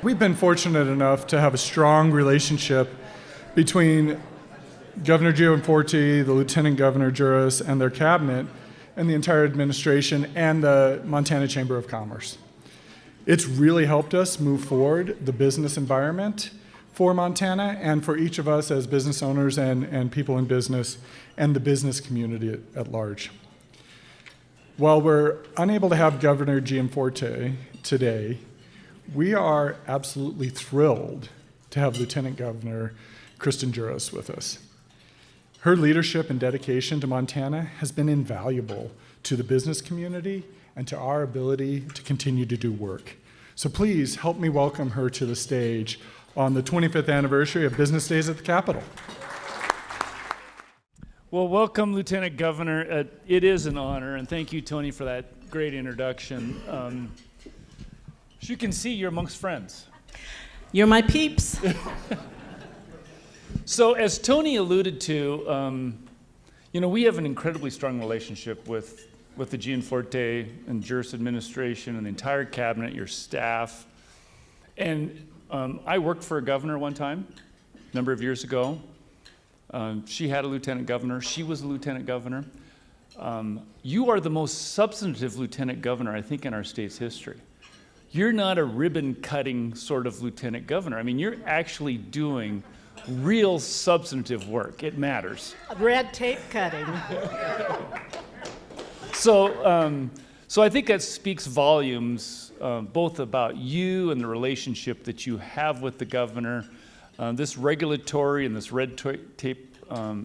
We've been fortunate enough to have a strong relationship between Governor Gianforte, the Lieutenant Governor Juris, and their cabinet, and the entire administration, and the Montana Chamber of Commerce. It's really helped us move forward the business environment for Montana and for each of us as business owners and people in business and the business community at large. While we're unable to have Governor Gianforte today, we are absolutely thrilled to have Lieutenant Governor Kristen Juris with us. Her leadership and dedication to Montana has been invaluable to the business community and to our ability to continue to do work. So please help me welcome her to the stage on the 25th anniversary of Business Days at the Capitol. Well, welcome, Lieutenant Governor. It is an honor, and thank you, Tony, for that great introduction. As you can see, you're amongst friends. You're my peeps. So, as Tony alluded to, we have an incredibly strong relationship with the Gianforte and Juris administration and the entire cabinet, your staff. And I worked for a governor one time, a number of years ago. She had a lieutenant governor. She was a lieutenant governor. You are the most substantive lieutenant governor, I think, in our state's history. You're not a ribbon-cutting sort of lieutenant governor. I mean, you're actually doing real substantive work. It matters. Red tape cutting. So I think that speaks volumes, both about you and the relationship that you have with the governor. This regulatory and this red tape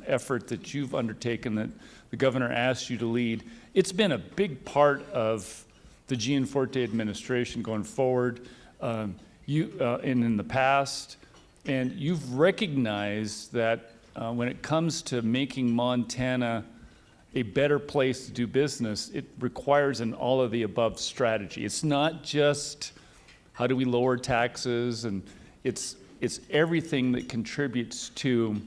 effort that you've undertaken, that the governor asked you to lead, it's been a big part of the Gianforte administration going forward, and in the past. And you've recognized that when it comes to making Montana a better place to do business, it requires an all-of-the-above strategy. It's not just how do we lower taxes, and it's everything that contributes to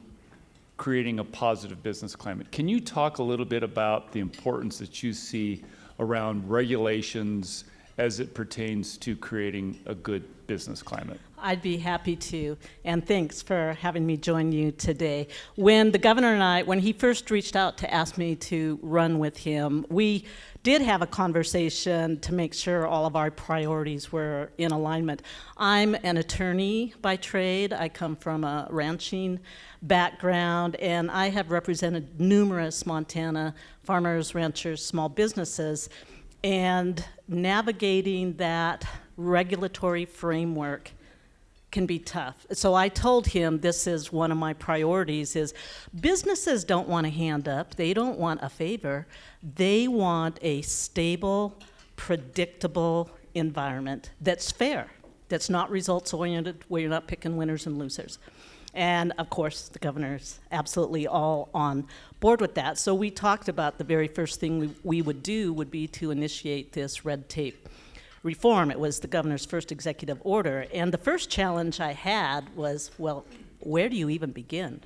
creating a positive business climate. Can you talk a little bit about the importance that you see around regulations as it pertains to creating a good business climate? I'd be happy to, and thanks for having me join you today. When the governor and I, when he first reached out to ask me to run with him, we did have a conversation to make sure all of our priorities were in alignment. I'm an attorney by trade. I come from a ranching background, and I have represented numerous Montana farmers, ranchers, small businesses, and navigating that regulatory framework can be tough. So I told him this is one of my priorities is businesses don't want a hand up, they don't want a favor, they want a stable, predictable environment that's fair, that's not results oriented, where you're not picking winners and losers. And of course, the governor's absolutely all on board with that. So we talked about the very first thing we would do would be to initiate this red tape reform. It was the governor's first executive order. And the first challenge I had was, well, where do you even begin?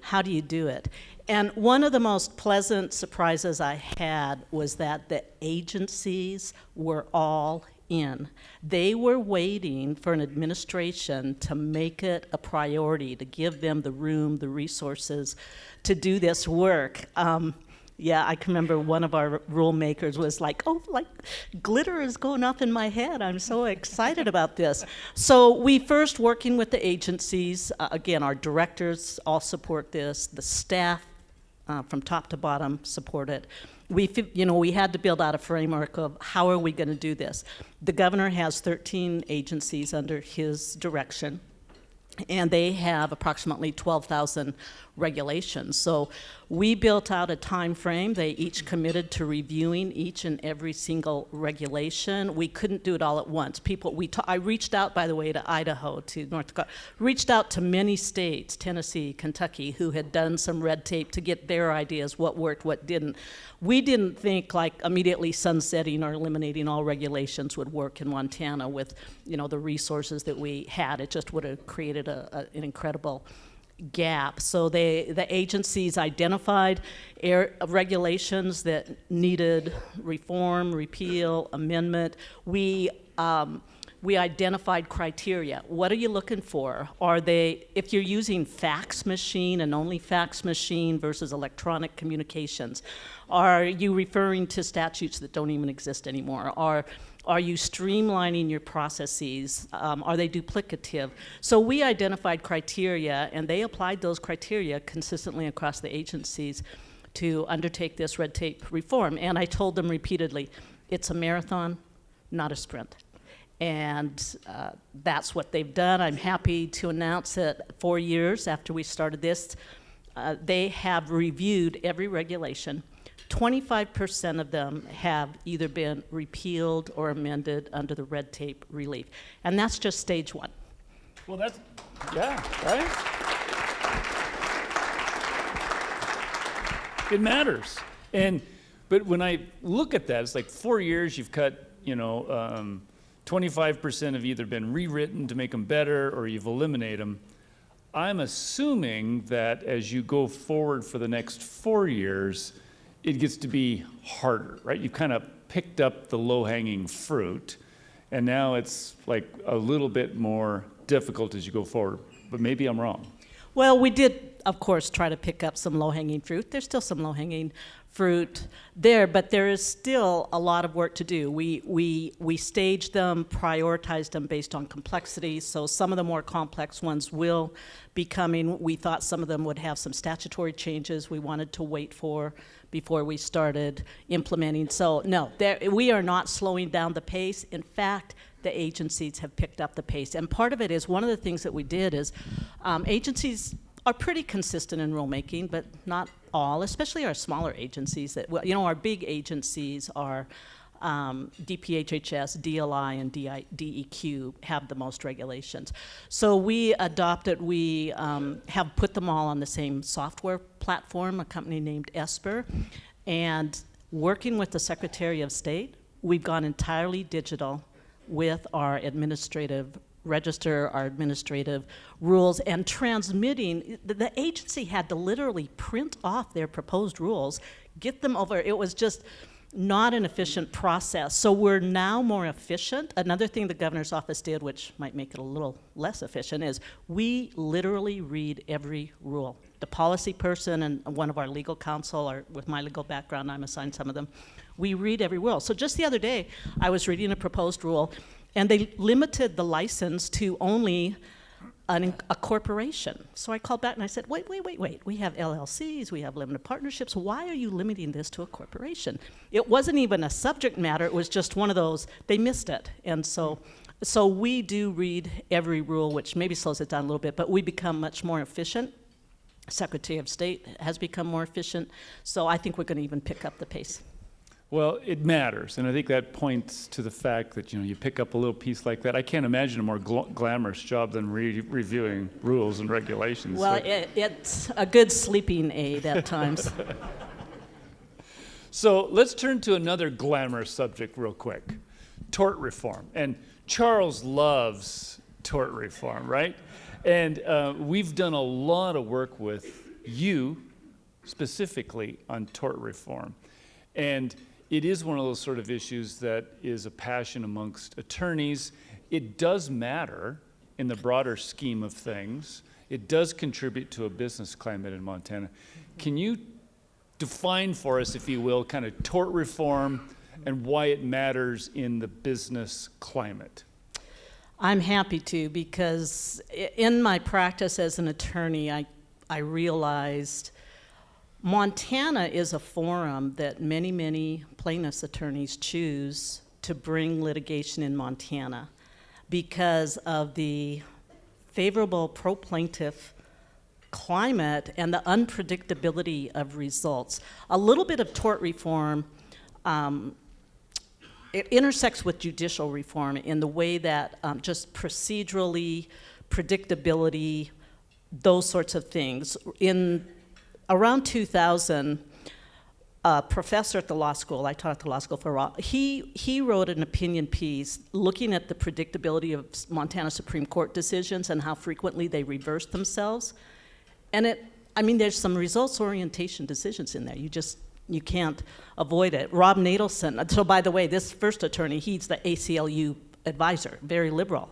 How do you do it? And one of the most pleasant surprises I had was that the agencies were all in. They were waiting for an administration to make it a priority, to give them the room, the resources to do this work. Yeah, I can remember one of our rule makers was like, oh, like glitter is going up in my head. I'm so excited about this. So we first working with the agencies, again, our directors all support this, the staff from top to bottom support it. We had to build out a framework of how are we going to do this. The governor has 13 agencies under his direction, and they have approximately 12,000 regulations. So we built out a time frame. They each committed to reviewing each and every single regulation. We couldn't do it all at once. I reached out, by the way, to Idaho, to North Dakota, reached out to many states, Tennessee, Kentucky, who had done some red tape to get their ideas, what worked, what didn't. We didn't think like immediately sunsetting or eliminating all regulations would work in Montana with, the resources that we had. It just would have created an incredible gap. So the agencies identified regulations that needed reform, repeal, amendment. We we identified criteria. What are you looking for? Are they, if you're using fax machine and only fax machine versus electronic communications, are you referring to statutes that don't even exist anymore? Are you streamlining your processes? Are they duplicative? So we identified criteria, and they applied those criteria consistently across the agencies to undertake this red tape reform. And I told them repeatedly, it's a marathon, not a sprint. And that's what they've done. I'm happy to announce that 4 years after we started this, they have reviewed every regulation. 25% of them have either been repealed or amended under the red tape relief. And that's just stage one. Well, that's, yeah, right? It matters. But when I look at that, it's like 4 years, you've cut, 25% have either been rewritten to make them better or you've eliminated them. I'm assuming that as you go forward for the next 4 years, it gets to be harder, right? You've kind of picked up the low-hanging fruit, and now it's like a little bit more difficult as you go forward. But maybe I'm wrong. Well, we did, of course, try to pick up some low-hanging fruit. There's still some low-hanging fruit there, but there is still a lot of work to do. We staged them, prioritized them based on complexity, so some of the more complex ones will be coming. We thought some of them would have some statutory changes we wanted to wait for before we started implementing. So no, we are not slowing down the pace. In fact, the agencies have picked up the pace. And part of it is, one of the things that we did is, agencies are pretty consistent in rulemaking, but not all, especially our smaller agencies. That, well, our big agencies are DPHHS, DLI, and DEQ have the most regulations. So we have put them all on the same software platform, a company named Esper, and working with the Secretary of State, we've gone entirely digital with our administrative register, our administrative rules, and transmitting. The agency had to literally print off their proposed rules, get them over. It was just not an efficient process. So we're now more efficient. Another thing the governor's office did, which might make it a little less efficient, is we literally read every rule. The policy person and one of our legal counsel, or with my legal background, I'm assigned some of them, we read every rule. So just the other day, I was reading a proposed rule, and they limited the license to only a corporation. So I called back and I said, wait. We have LLCs, we have limited partnerships. Why are you limiting this to a corporation? It wasn't even a subject matter. It was just one of those, they missed it. And so we do read every rule, which maybe slows it down a little bit, but we become much more efficient. Secretary of State has become more efficient. So I think we're going to even pick up the pace. Well, it matters, and I think that points to the fact that you pick up a little piece like that. I can't imagine a more glamorous job than reviewing rules and regulations. Well, it's a good sleeping aid at times. So let's turn to another glamorous subject real quick, tort reform. And Charles loves tort reform, right? And we've done a lot of work with you specifically on tort reform. And it is one of those sort of issues that is a passion amongst attorneys. It does matter in the broader scheme of things. It does contribute to a business climate in Montana. Can you define for us, if you will, kind of tort reform and why it matters in the business climate? I'm happy to, because in my practice as an attorney, I realized Montana is a forum that many, many plaintiffs' attorneys choose to bring litigation in Montana because of the favorable pro-plaintiff climate and the unpredictability of results. A little bit of tort reform, it intersects with judicial reform in the way that just procedurally, predictability, those sorts of things. In around 2000, a professor at the law school, I taught at the law school for a while, he wrote an opinion piece looking at the predictability of Montana Supreme Court decisions and how frequently they reverse themselves. And there's some results orientation decisions in there. You can't avoid it. Rob Nadelson, so by the way, this first attorney, he's the ACLU advisor, very liberal.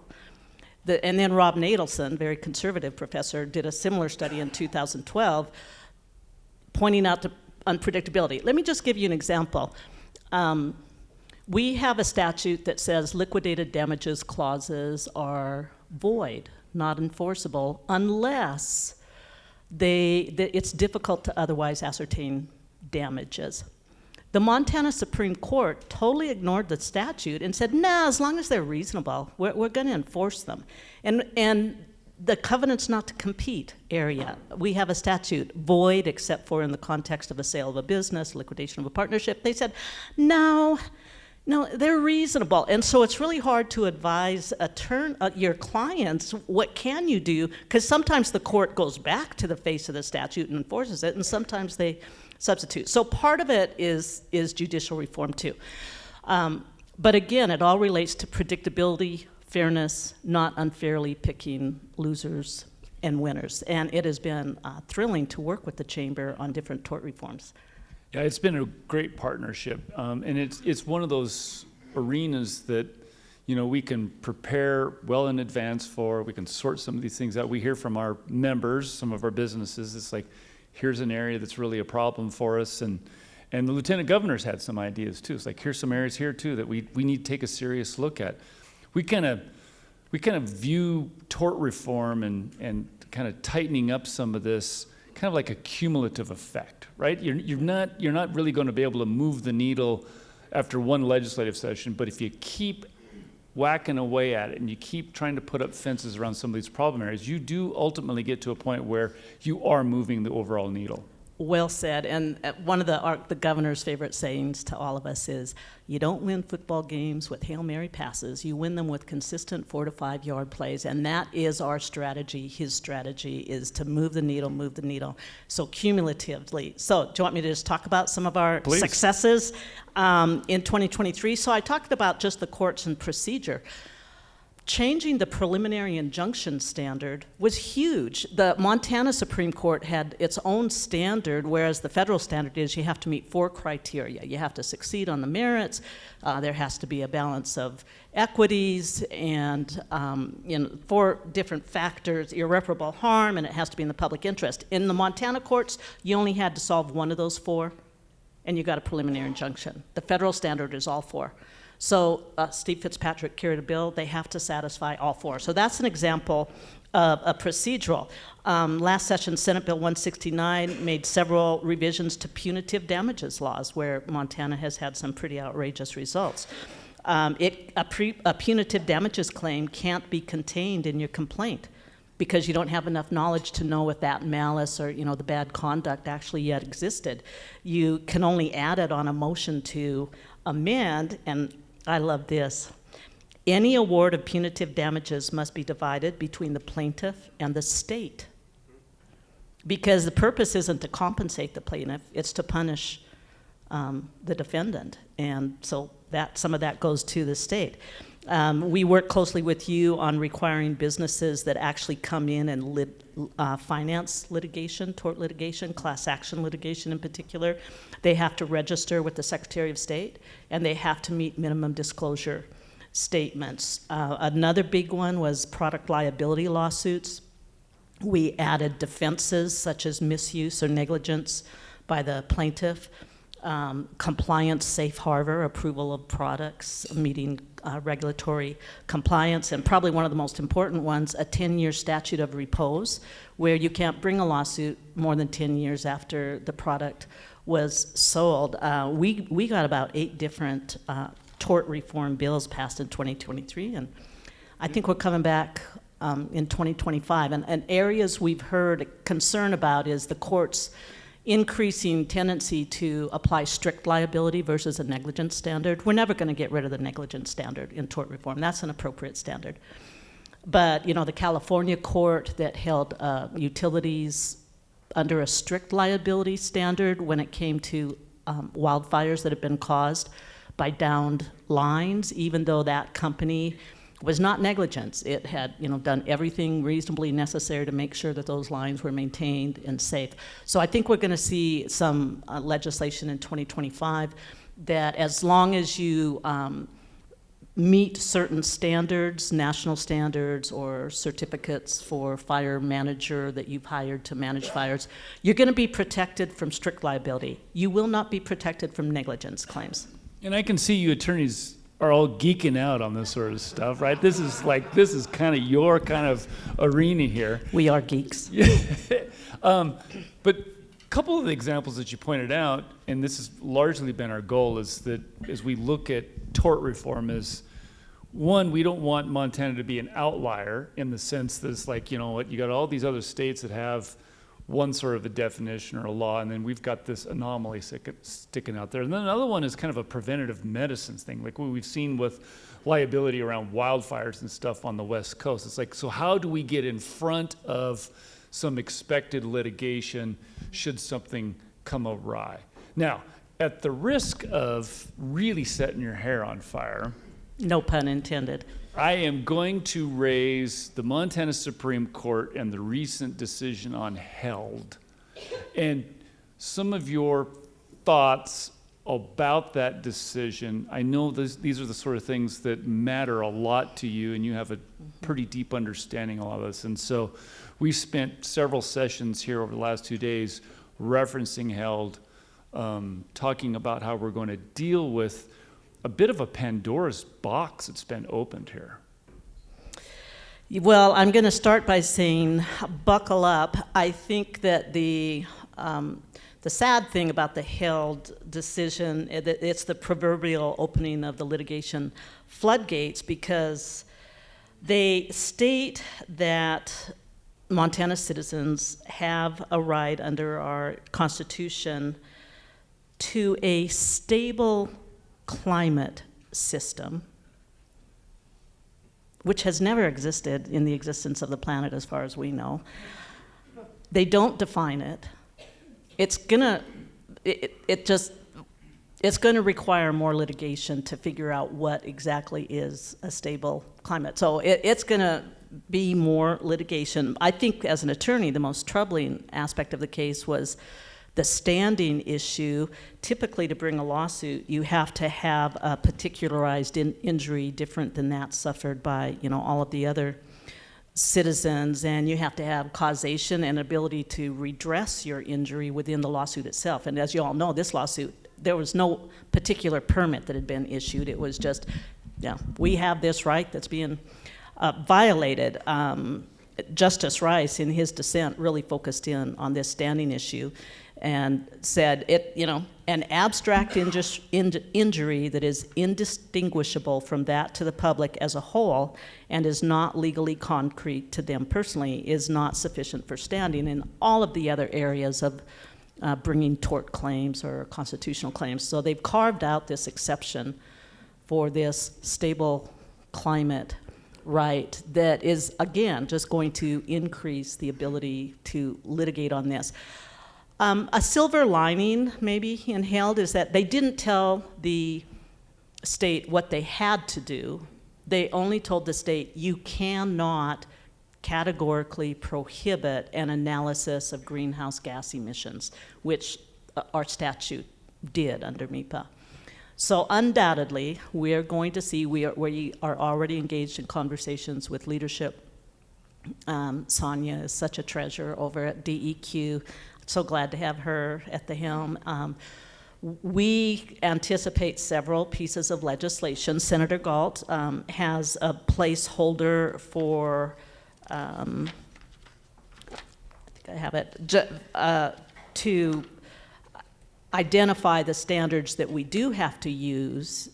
And then Rob Nadelson, very conservative professor, did a similar study in 2012, pointing out the unpredictability. Let me just give you an example. We have a statute that says liquidated damages clauses are void, not enforceable, unless it's difficult to otherwise ascertain damages. The Montana Supreme Court totally ignored the statute and said, nah, as long as they're reasonable, we're going to enforce them. And the covenants not to compete area, we have a statute, void except for in the context of a sale of a business, liquidation of a partnership. They said, no, they're reasonable. And so it's really hard to advise your clients, what can you do? Because sometimes the court goes back to the face of the statute and enforces it, and sometimes they substitute. So part of it is judicial reform too. But again, it all relates to predictability, fairness, not unfairly picking losers and winners. And it has been thrilling to work with the Chamber on different tort reforms. Yeah, it's been a great partnership, and it's one of those arenas that we can prepare well in advance for. We can sort some of these things out. We hear from our members, some of our businesses. It's like, here's an area that's really a problem for us, and the lieutenant governor's had some ideas too. It's like, here's some areas here too that we need to take a serious look at. We kind of view tort reform and kind of tightening up some of this kind of like a cumulative effect, right? You're not really going to be able to move the needle after one legislative session, but if you keep whacking away at it and you keep trying to put up fences around some of these problem areas, you do ultimately get to a point where you are moving the overall needle. Well said. And one of the governor's favorite sayings to all of us is, you don't win football games with Hail Mary passes, you win them with consistent 4 to 5 yard plays. And that is our strategy. His strategy is to move the needle, so cumulatively. So do you want me to just talk about some of our successes in 2023? So I talked about just the courts and procedure. Changing the preliminary injunction standard was huge. The Montana Supreme Court had its own standard, whereas the federal standard is you have to meet 4 criteria. You have to succeed on the merits, there has to be a balance of equities, and 4 different factors, irreparable harm, and it has to be in the public interest. In the Montana courts, you only had to solve one of those 4, and you got a preliminary injunction. The federal standard is all 4. So Steve Fitzpatrick carried a bill, they have to satisfy all 4. So that's an example of a procedural. Last session, Senate Bill 169 made several revisions to punitive damages laws, where Montana has had some pretty outrageous results. A punitive damages claim can't be contained in your complaint because you don't have enough knowledge to know if that malice or the bad conduct actually yet existed. You can only add it on a motion to amend, and I love this. Any award of punitive damages must be divided between the plaintiff and the state, because the purpose isn't to compensate the plaintiff, it's to punish the defendant. And so some of that goes to the state. We work closely with you on requiring businesses that actually come in and finance litigation, tort litigation, class action litigation in particular. They have to register with the Secretary of State, and they have to meet minimum disclosure statements. Another big one was product liability lawsuits. We added defenses such as misuse or negligence by the plaintiff, compliance safe harbor, approval of products, meeting regulatory compliance, and probably one of the most important ones, a 10-year statute of repose, where you can't bring a lawsuit more than 10 years after the product was sold. We got about 8 different tort reform bills passed in 2023, and I think we're coming back in 2025. And areas we've heard concern about is the courts increasing tendency to apply strict liability versus a negligence standard. We're never going to get rid of the negligence standard in tort reform. That's an appropriate standard. But the California court that held utilities under a strict liability standard when it came to wildfires that had been caused by downed lines, even though that company was not negligence. It had done everything reasonably necessary to make sure that those lines were maintained and safe. So I think we're going to see some legislation in 2025 that, as long as you meet certain standards, national standards, or certificates for fire manager that you've hired to manage fires, you're going to be protected from strict liability. You will not be protected from negligence claims. And I can see you attorneys are all geeking out on this sort of stuff, right? This is kind of your kind of arena here. We are geeks. But a couple of the examples that you pointed out, and this has largely been our goal, is that as we look at tort reform is, one, we don't want Montana to be an outlier in the sense that it's like, you know what, you got all these other states that have one sort of a definition or a law, and then we've got this anomaly sticking out there. And then another one is kind of a preventative medicines thing, like what we've seen with liability around wildfires and stuff on the West Coast. It's like, so how do we get in front of some expected litigation should something come awry? Now, at the risk of really setting your hair on fire, No pun intended. I am going to raise the Montana Supreme Court and the recent decision on held, and some of your thoughts about that decision. I know these are the sort of things that matter a lot to you, and you have a pretty deep understanding of all of this. And so we spent several sessions here over the last 2 days referencing held, talking about how we're going to deal with a bit of a Pandora's box that's been opened here. Well, I'm going to start by saying, buckle up. I think that the sad thing about the held decision, it's the proverbial opening of the litigation floodgates, because they state that Montana citizens have a right under our Constitution to a stable climate system, which has never existed in the existence of the planet as far as we know. They don't define it. It's gonna require more litigation to figure out what exactly is a stable climate. So it's gonna be more litigation. I think as an attorney, the most troubling aspect of the case was the standing issue. Typically, to bring a lawsuit, you have to have a particularized injury different than that suffered by, all of the other citizens, and you have to have causation and ability to redress your injury within the lawsuit itself. And as you all know, this lawsuit, there was no particular permit that had been issued. It was just, we have this right that's being violated. Justice Rice, in his dissent, really focused in on this standing issue and said an abstract injury that is indistinguishable from that to the public as a whole and is not legally concrete to them personally is not sufficient for standing in all of the other areas of bringing tort claims or constitutional claims. So they've carved out this exception for this stable climate right that is, again, just going to increase the ability to litigate on this. A silver lining, maybe, in held is that they didn't tell the state what they had to do. They only told the state, you cannot categorically prohibit an analysis of greenhouse gas emissions, which our statute did under MIPA. So undoubtedly, we are going to see, we are already engaged in conversations with leadership. Sonia is such a treasure over at DEQ. So glad to have her at the helm. We anticipate several pieces of legislation. Senator Galt has a placeholder for, I think I have it, to identify the standards that we do have to use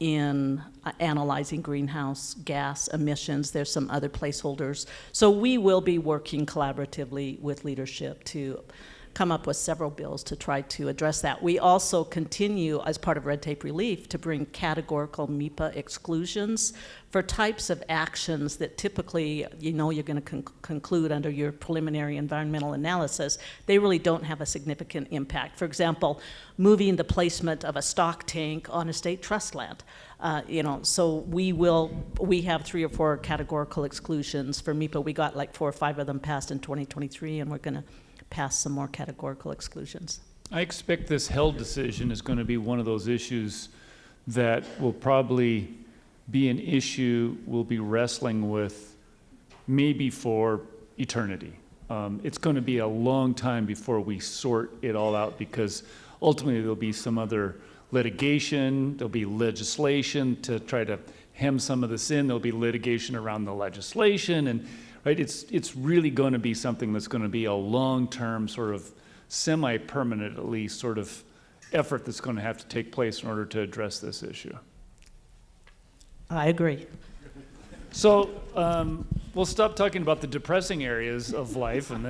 in analyzing greenhouse gas emissions. There's some other placeholders. So we will be working collaboratively with leadership to come up with several bills to try to address that. We also continue, as part of red tape relief, to bring categorical MIPA exclusions for types of actions that typically, you're going to conclude under your preliminary environmental analysis. They really don't have a significant impact. For example, moving the placement of a stock tank on a state trust land. So we have 3 or 4 categorical exclusions for MIPA. We got like 4 or 5 of them passed in 2023, and we're going to pass some more categorical exclusions. I expect this held decision is going to be one of those issues that will probably be an issue we'll be wrestling with maybe for eternity. It's going to be a long time before we sort it all out, because ultimately there'll be some other litigation, there'll be legislation to try to hem some of this in, there'll be litigation around the legislation, and right, it's really going to be something that's going to be a long-term sort of semi-permanent, at least, sort of effort that's going to have to take place in order to address this issue. I agree. So we'll stop talking about the depressing areas of life, and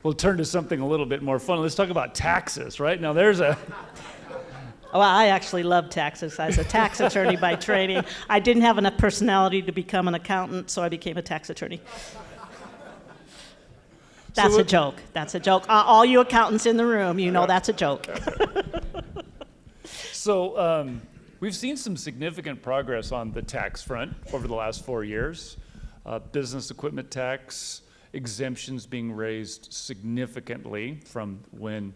we'll turn to something a little bit more fun. Let's talk about taxes, right? Now Well, I actually love taxes. I was a tax attorney by training. I didn't have enough personality to become an accountant, so I became a tax attorney. That's a joke. That's a joke. All you accountants in the room, you know that's a joke. So we've seen some significant progress on the tax front over the last 4 years. Business equipment tax exemptions being raised significantly from when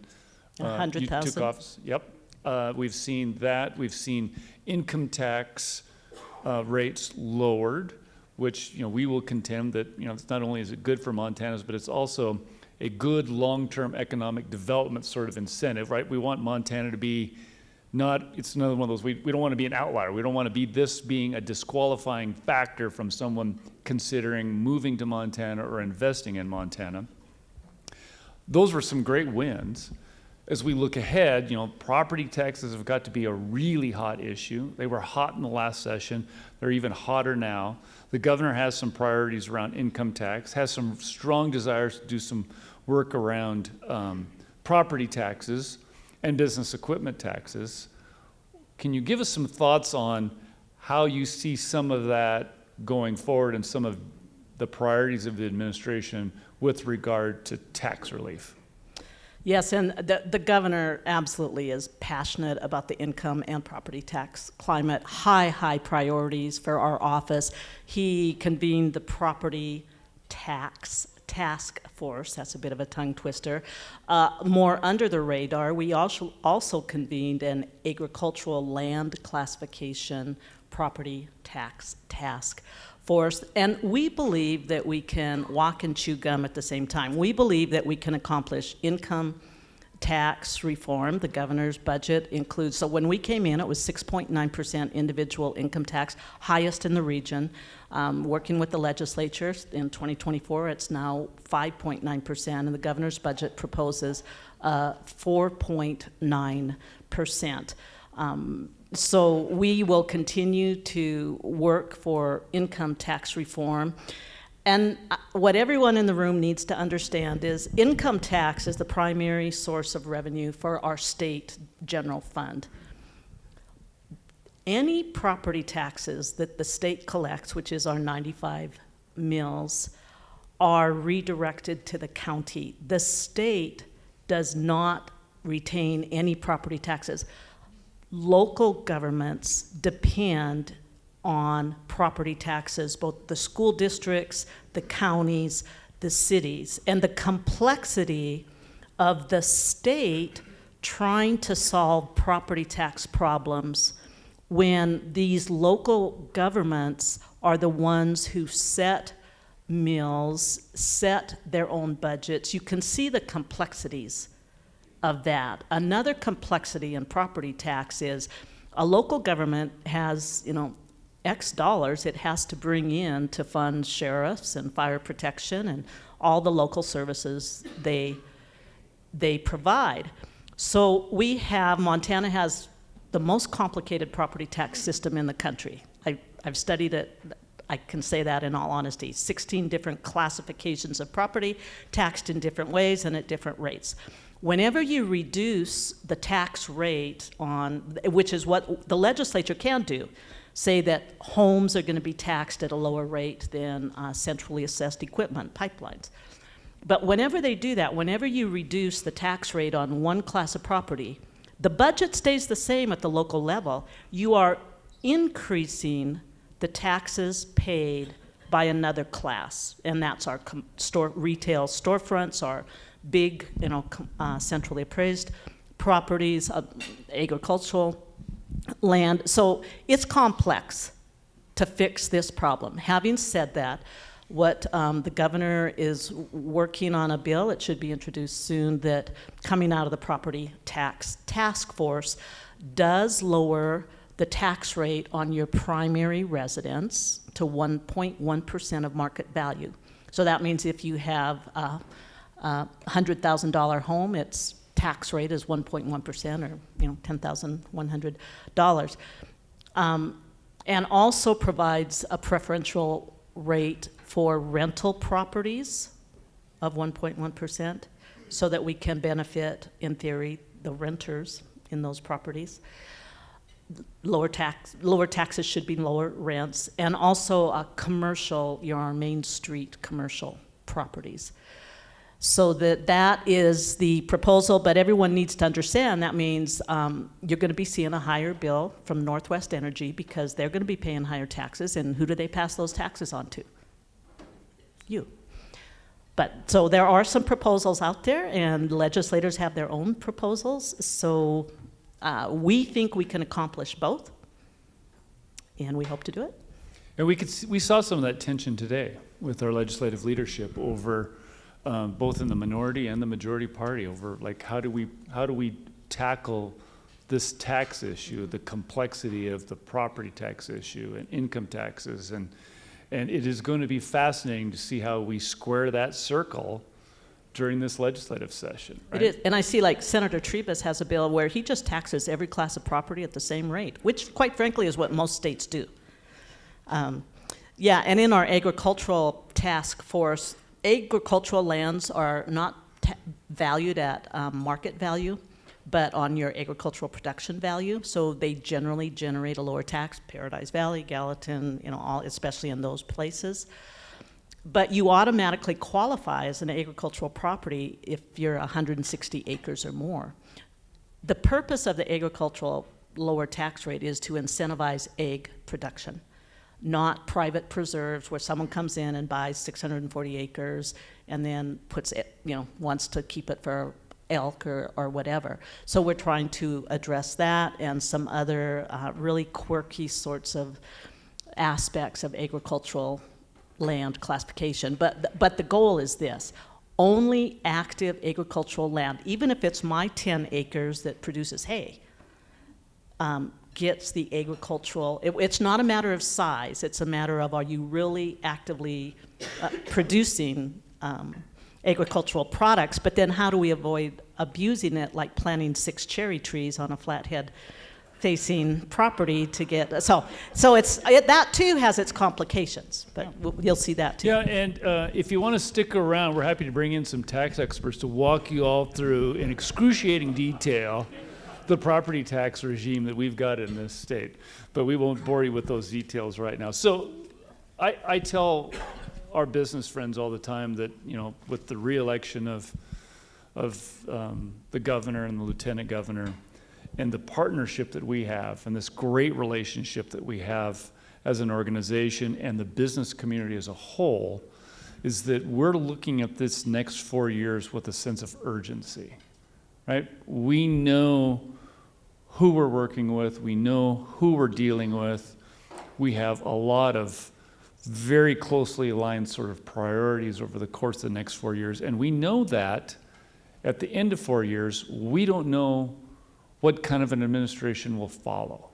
you 100,000. took office. Yep. We've seen that. We've seen income tax rates lowered, which we will contend that it's not only is it good for Montanans, but it's also a good long-term economic development sort of incentive, right? We want Montana to be it's another one of those, we don't want to be an outlier. We don't want to be this being a disqualifying factor from someone considering moving to Montana or investing in Montana. Those were some great wins. As we look ahead, property taxes have got to be a really hot issue. They were hot in the last session. They're even hotter now. The governor has some priorities around income tax, has some strong desires to do some work around property taxes and business equipment taxes. Can you give us some thoughts on how you see some of that going forward and some of the priorities of the administration with regard to tax relief? Yes, and the governor absolutely is passionate about the income and property tax climate, high priorities for our office. He convened the property tax task force. That's a bit of a tongue twister. More under the radar, we also convened an agricultural land classification property tax task force, and we believe that we can walk and chew gum at the same time. We believe that we can accomplish income tax reform. The governor's budget includes, so when we came in, it was 6.9% individual income tax, highest in the region. Working with the legislature in 2024, it's now 5.9%, and the governor's budget proposes 4.9%. So we will continue to work for income tax reform. And what everyone in the room needs to understand is income tax is the primary source of revenue for our state general fund. Any property taxes that the state collects, which is our 95 mills, are redirected to the county. The state does not retain any property taxes. Local governments depend on property taxes, both the school districts, the counties, the cities, and the complexity of the state trying to solve property tax problems when these local governments are the ones who set mills, set their own budgets. You can see the complexities of that. Another complexity in property tax is a local government has, X dollars it has to bring in to fund sheriffs and fire protection and all the local services they provide. So Montana has the most complicated property tax system in the country. I've studied it. I can say that in all honesty. 16 different classifications of property, taxed in different ways and at different rates. Whenever you reduce the tax rate which is what the legislature can do, say that homes are going to be taxed at a lower rate than centrally assessed equipment, pipelines. But whenever they do that, whenever you reduce the tax rate on one class of property, the budget stays the same at the local level. You are increasing the taxes paid by another class, and that's our retail storefronts, our big, centrally appraised properties, agricultural land. So it's complex. to fix this problem. Having said that, what the governor is working on a bill, it should be introduced soon, that coming out of the property tax task force does lower the tax rate on your primary residence to 1.1% of market value. So that means if you have a $100,000 home, its tax rate is 1.1%, or $10,100. And also provides a preferential rate for rental properties of 1.1%, so that we can benefit, in theory, the renters in those properties. Lower taxes should be lower rents, and also commercial, our Main Street commercial properties. So that is the proposal, but everyone needs to understand that means you're going to be seeing a higher bill from Northwest Energy, because they're going to be paying higher taxes, and who do they pass those taxes on to? You. But so there are some proposals out there, and legislators have their own proposals. So we think we can accomplish both, and we hope to do it. And we saw some of that tension today with our legislative leadership over both in the minority and the majority party over, like, how do we tackle this tax issue, the complexity of the property tax issue and income taxes, and it is going to be fascinating to see how we square that circle during this legislative session. Right? It is, and I see, like, Senator Tribus has a bill where he just taxes every class of property at the same rate, which, quite frankly, is what most states do. Yeah, and in our agricultural task force, agricultural lands are not valued at market value, but on your agricultural production value. So they generally generate a lower tax. Paradise Valley, Gallatin, especially in those places. But you automatically qualify as an agricultural property if you're 160 acres or more. The purpose of the agricultural lower tax rate is to incentivize egg production, not private preserves where someone comes in and buys 640 acres and then puts it, wants to keep it for elk or whatever. So we're trying to address that and some other really quirky sorts of aspects of agricultural land classification. But the goal is this: only active agricultural land, even if it's my 10 acres that produces hay, gets the agricultural. It's not a matter of size. It's a matter of, are you really actively producing agricultural products? But then how do we avoid abusing it, like planting 6 cherry trees on a flathead facing property to get, so that too has its complications, but you'll see that too. Yeah, and if you want to stick around, we're happy to bring in some tax experts to walk you all through in excruciating detail the property tax regime that we've got in this state, but we won't bore you with those details right now. So I tell our business friends all the time that, with the re-election of the governor and the lieutenant governor, and the partnership that we have, and this great relationship that we have as an organization and the business community as a whole, is that we're looking at this next 4 years with a sense of urgency, right? We know who we're working with, we know who we're dealing with, we have a lot of very closely aligned sort of priorities over the course of the next 4 years, and we know that at the end of 4 years, we don't know what kind of an administration will follow.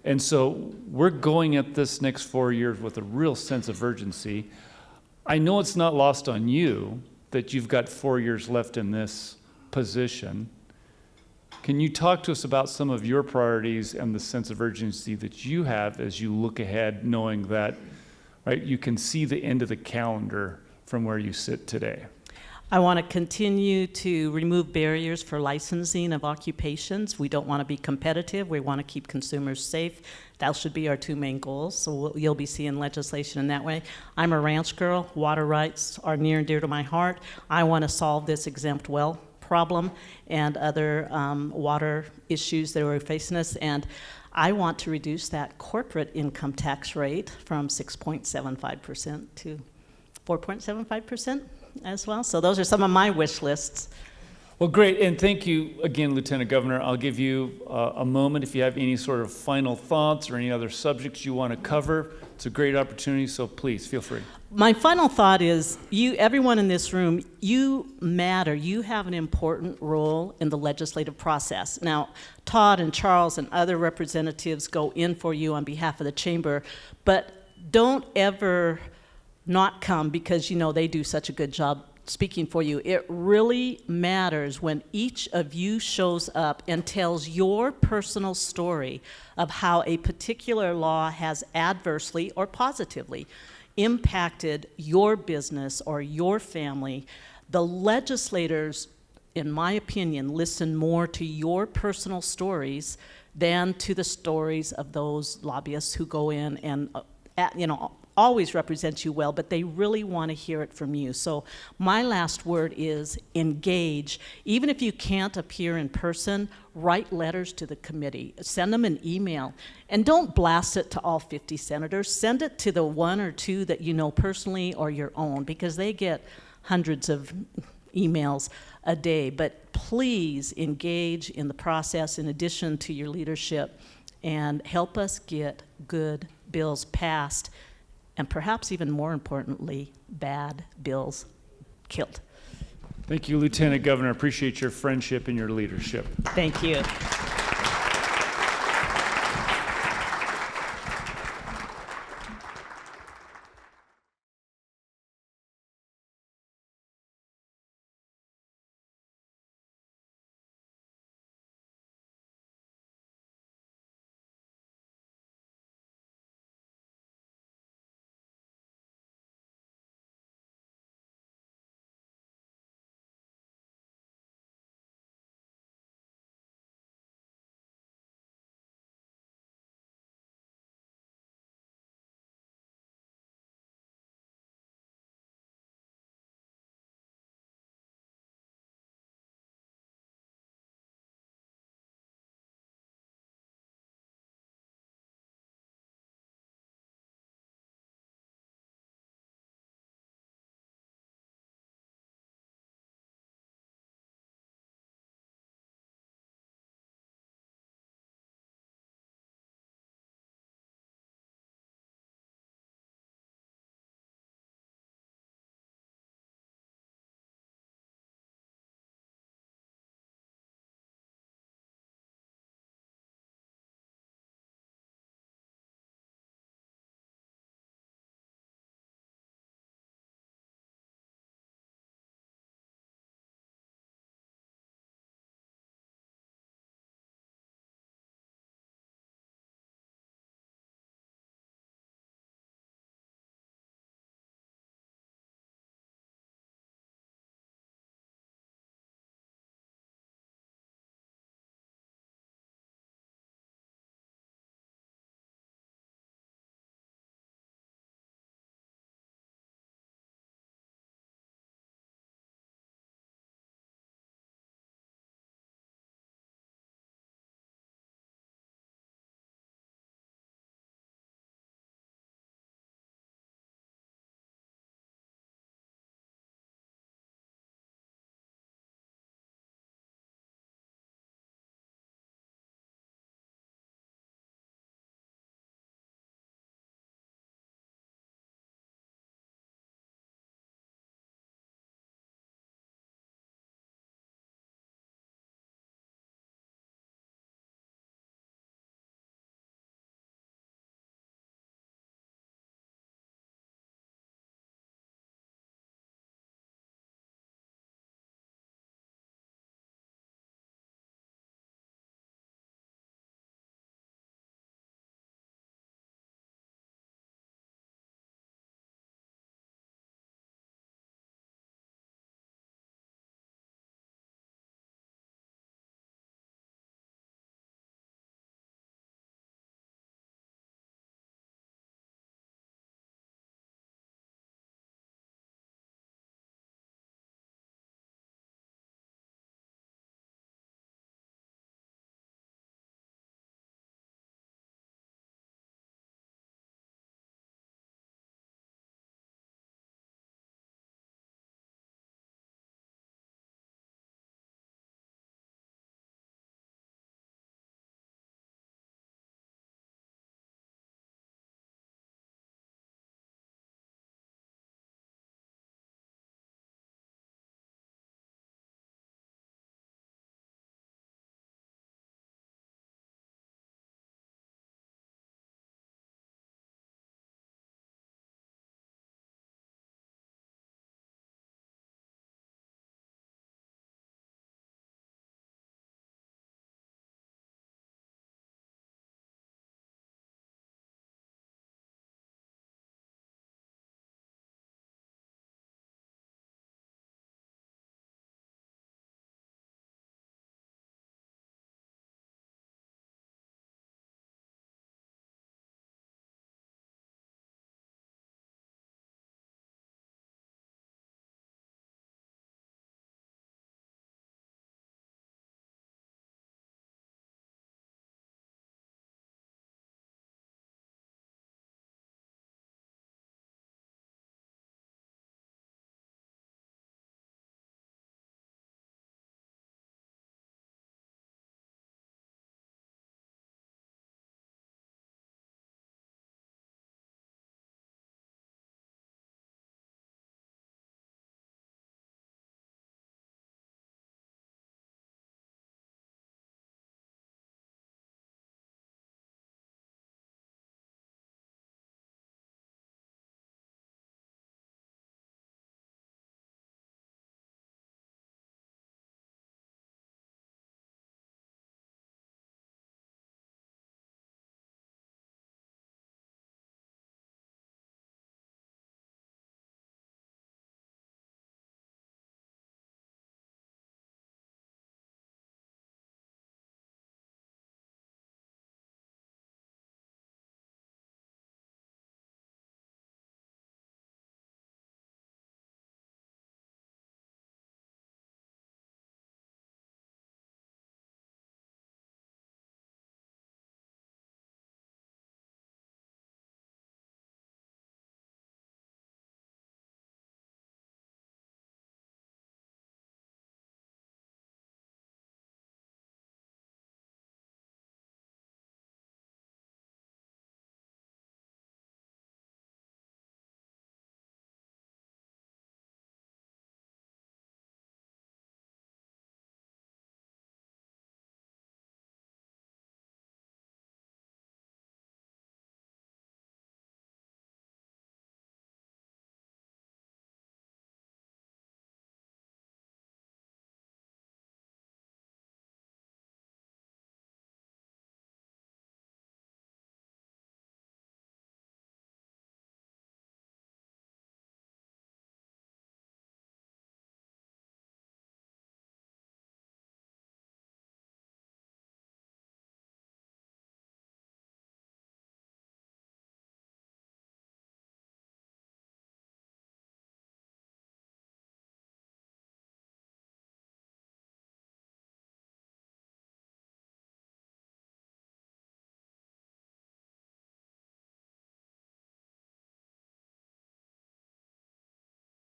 And so we're going at this next 4 years with a real sense of urgency. I know it's not lost on you that you've got 4 years left in this position. Can you talk to us about some of your priorities and the sense of urgency that you have as you look ahead, knowing that, right, you can see the end of the calendar from where you sit today? I want to continue to remove barriers for licensing of occupations. We don't want to be competitive. We want to keep consumers safe. That should be our 2 main goals. So you'll be seeing legislation in that way. I'm a ranch girl. Water rights are near and dear to my heart. I want to solve this exempt well problem and other water issues that are facing us. And I want to reduce that corporate income tax rate from 6.75% to 4.75%. as well. So those are some of my wish lists. Well, great, and thank you again, Lieutenant Governor. I'll give you a moment if you have any sort of final thoughts or any other subjects you want to cover. It's a great opportunity, so please feel free. My final thought is, everyone in this room, you matter. You have an important role in the legislative process. Now, Todd and Charles and other representatives go in for you on behalf of the chamber, but don't ever not come because they do such a good job speaking for you. It really matters when each of you shows up and tells your personal story of how a particular law has adversely or positively impacted your business or your family. The legislators, in my opinion, listen more to your personal stories than to the stories of those lobbyists who go in and, always represent you well, but they really want to hear it from you. So my last word is engage. Even if you can't appear in person, write letters to the committee, send them an email, and don't blast it to all 50 senators. Send it to the one or two that you know personally or your own, because they get hundreds of emails a day. But please engage in the process in addition to your leadership and help us get good bills passed, and perhaps even more importantly, bad bills killed. Thank you, Lieutenant Governor. Appreciate your friendship and your leadership. Thank you.